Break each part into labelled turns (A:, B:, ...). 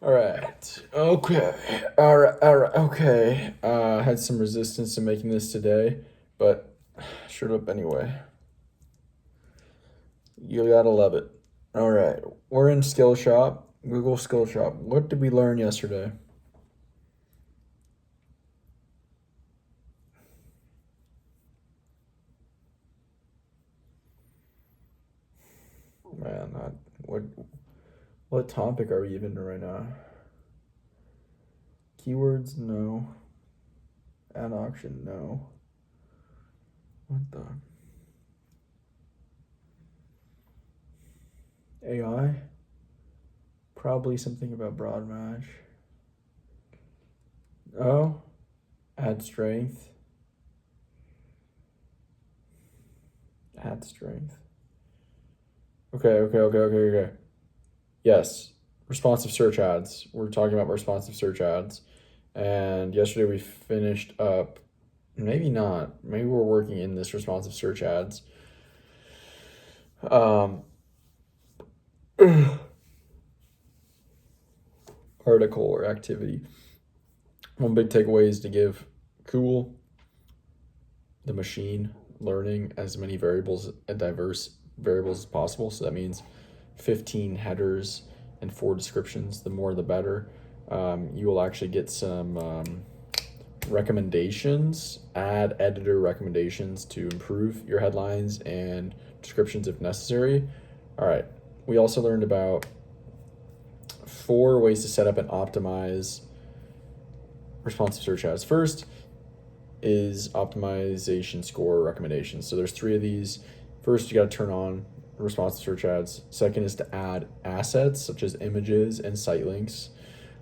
A: All right. Okay. All right. All right. Okay. Had some resistance to making this today, but showed up anyway. You gotta love it. All right. We're in Skillshop. Google Skillshop. What did we learn yesterday? Man, not what topic are we even in right now? Keywords? No. Ad auction? No. What the? AI? Probably something about broad match. Oh, ad strength. Ad strength. Okay. Yes, responsive search ads. We're talking about responsive search ads. And yesterday we finished up, maybe not, maybe we're working in this responsive search ads. Um, article or activity. One big takeaway is to give Google, the machine, learning as many variables and diverse variables as possible. So that means 15 headers and 4 descriptions. The more, the better. You will actually get some recommendations, ad editor recommendations to improve your headlines and descriptions if necessary. All right. We also learned about 4 ways to set up and optimize responsive search ads. First is optimization score recommendations. So there's 3 of these. First, you got to turn on responsive search ads. Second is to add assets such as images and site links.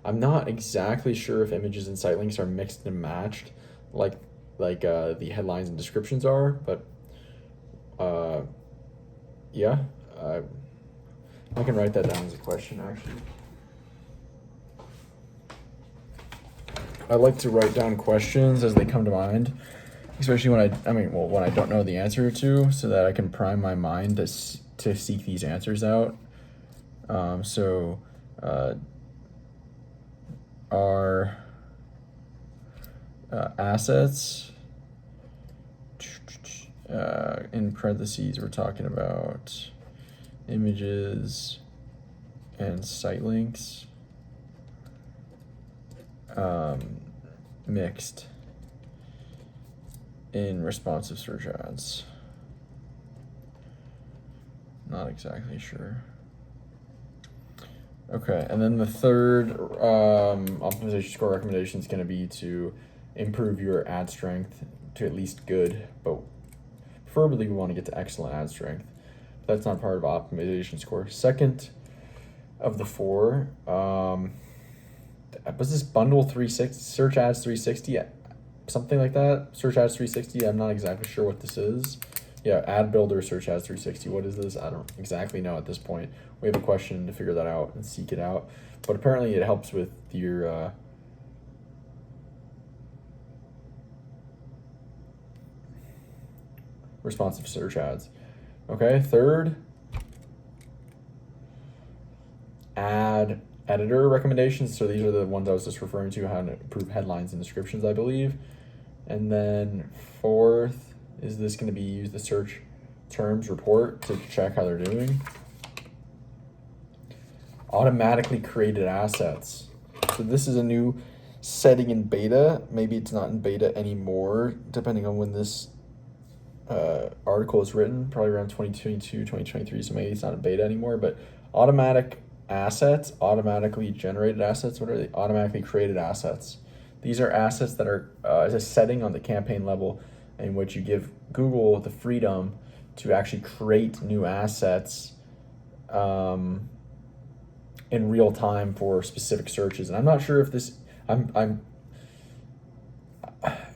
A: I'm not exactly sure if images and site links are mixed and matched like the headlines and descriptions are, but uh, yeah, I can write that down as a question actually. I like to write down questions as they come to mind, especially when I don't know the answer to, so that I can prime my mind to seek these answers out. So, our assets, in parentheses, we're talking about images and site links, mixed in responsive search ads. Not exactly sure. Okay, and then the third optimization score recommendation is going to be to improve your ad strength to at least good, but preferably we want to get to excellent ad strength. That's not part of optimization score. Second of the 4, was this bundle 360, search ads 360, something like that? Search ads 360, I'm not exactly sure what this is. Yeah, ad builder search ads 360. What is this? I don't exactly know at this point. We have a question to figure that out and seek it out. But apparently it helps with your responsive search ads. Okay, third, ad editor recommendations. So these are the ones I was just referring to, how to improve headlines and descriptions, I believe. And then fourth, is this going to be use the search terms report to check how they're doing? Automatically created assets. So this is a new setting in beta. Maybe it's not in beta anymore, depending on when this article is written, probably around 2022, 2023. So maybe it's not in beta anymore, but automatic assets, automatically generated assets. What are they? Automatically created assets. These are assets that are as a setting on the campaign level in which you give Google the freedom to actually create new assets in real time for specific searches. And I'm not sure if this, I'm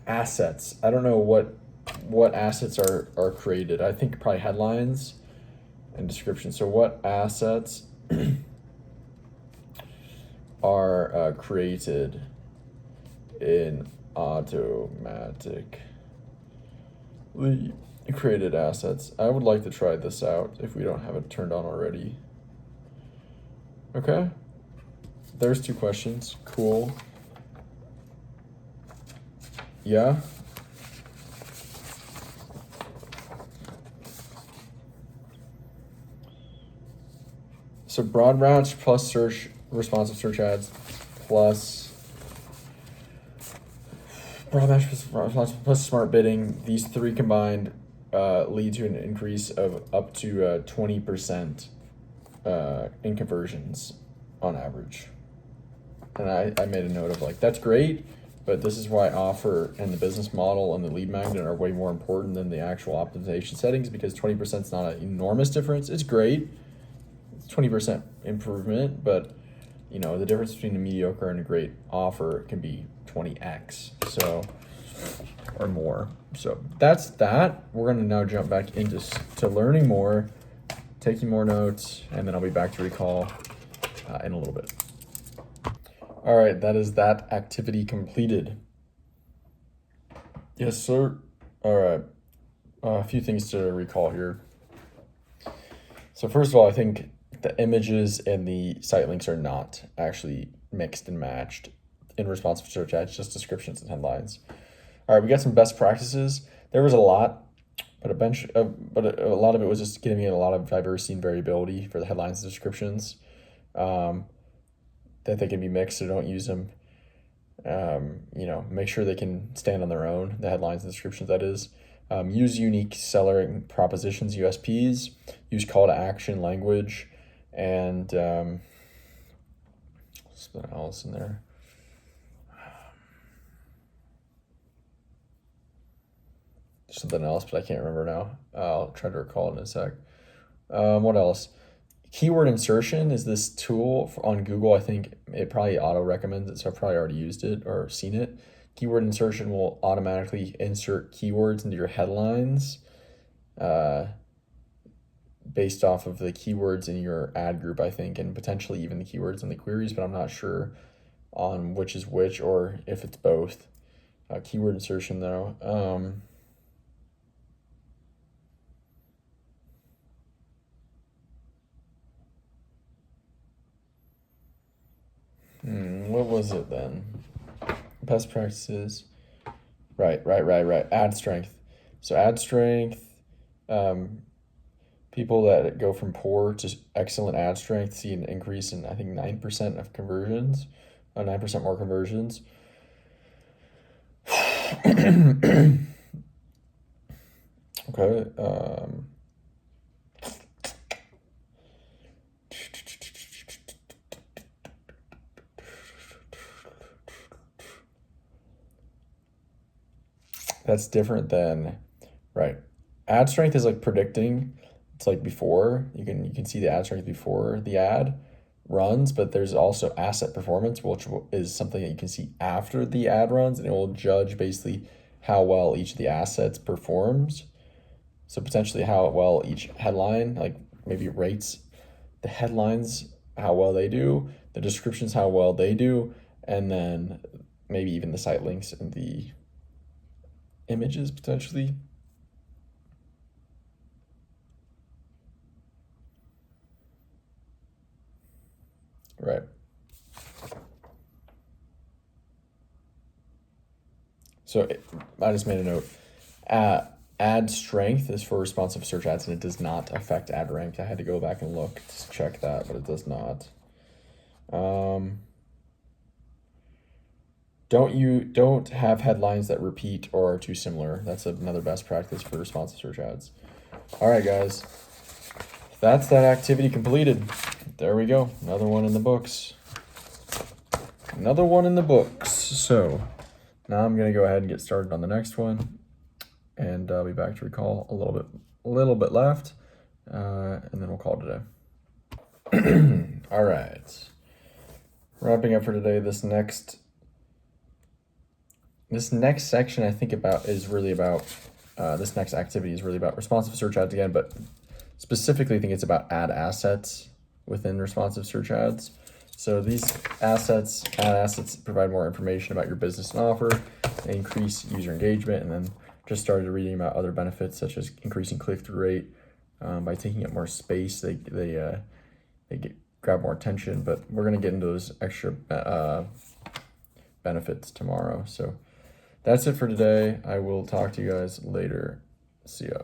A: assets. I don't know what assets are created. I think probably headlines and description. So what assets are created in automatically created assets? I would like to try this out if we don't have it turned on already. Okay. there's 2 questions. Cool. Yeah. So broad match plus search, responsive search ads plus broad match plus smart bidding. These 3 combined lead to an increase of up to 20% in conversions on average. And I made a note of like, that's great, but this is why offer and the business model and the lead magnet are way more important than the actual optimization settings, because 20% is not an enormous difference. It's great. It's 20% improvement, but you know, the difference between a mediocre and a great offer can be 20x, so, or more. So that's that. We're gonna now jump back into learning more, taking more notes, and then I'll be back to recall in a little bit. All right, that is that activity completed. Yes, sir. All right, a few things to recall here. So first of all, I think the images and the site links are not actually mixed and matched in responsive search ads, just descriptions and headlines. All right, we got some best practices. There was a lot, but a lot of it was just giving it a lot of diversity and variability for the headlines and descriptions. That they can be mixed, so don't use them. You know, make sure they can stand on their own, the headlines and descriptions, that is. Use unique seller propositions, USPs. Use call to action language, and something else in there. Something else, but I can't remember now. I'll try to recall it in a sec. What else? Keyword insertion is this tool on Google. I think it probably auto recommends it, so I've probably already used it or seen it. Keyword insertion will automatically insert keywords into your headlines based off of the keywords in your ad group, I think, and potentially even the keywords in the queries, but I'm not sure on which is which or if it's both. Keyword insertion, though. What was it then? Best practices. Right. Ad strength. So ad strength, people that go from poor to excellent ad strength see an increase in, I think, 9% of conversions, 9% more conversions. Okay. That's different than, right. Ad strength is like predicting. It's like before, you can see the ad strength before the ad runs, but there's also asset performance, which is something that you can see after the ad runs, and it will judge basically how well each of the assets performs. So potentially how well each headline, like maybe rates the headlines, how well they do, the descriptions, how well they do, and then maybe even the site links and the images potentially. Right. So I just made a note. Ad strength is for responsive search ads, and it does not affect ad rank. I had to go back and look to check that, but it does not. Don't have headlines that repeat or are too similar. That's another best practice for responsive search ads. All right, guys. That's that activity completed. There we go. Another one in the books. Another one in the books. So now I'm going to go ahead and get started on the next one. And I'll be back to recall a little bit left. And then we'll call it today. All right. Wrapping up for today, this next section I think about is really about, this next activity is really about responsive search ads again, but specifically I think it's about ad assets within responsive search ads. So these ad assets provide more information about your business and offer, they increase user engagement, and then just started reading about other benefits such as increasing click-through rate. By taking up more space, they grab more attention, but we're going to get into those extra benefits tomorrow. So that's it for today. I will talk to you guys later. See ya.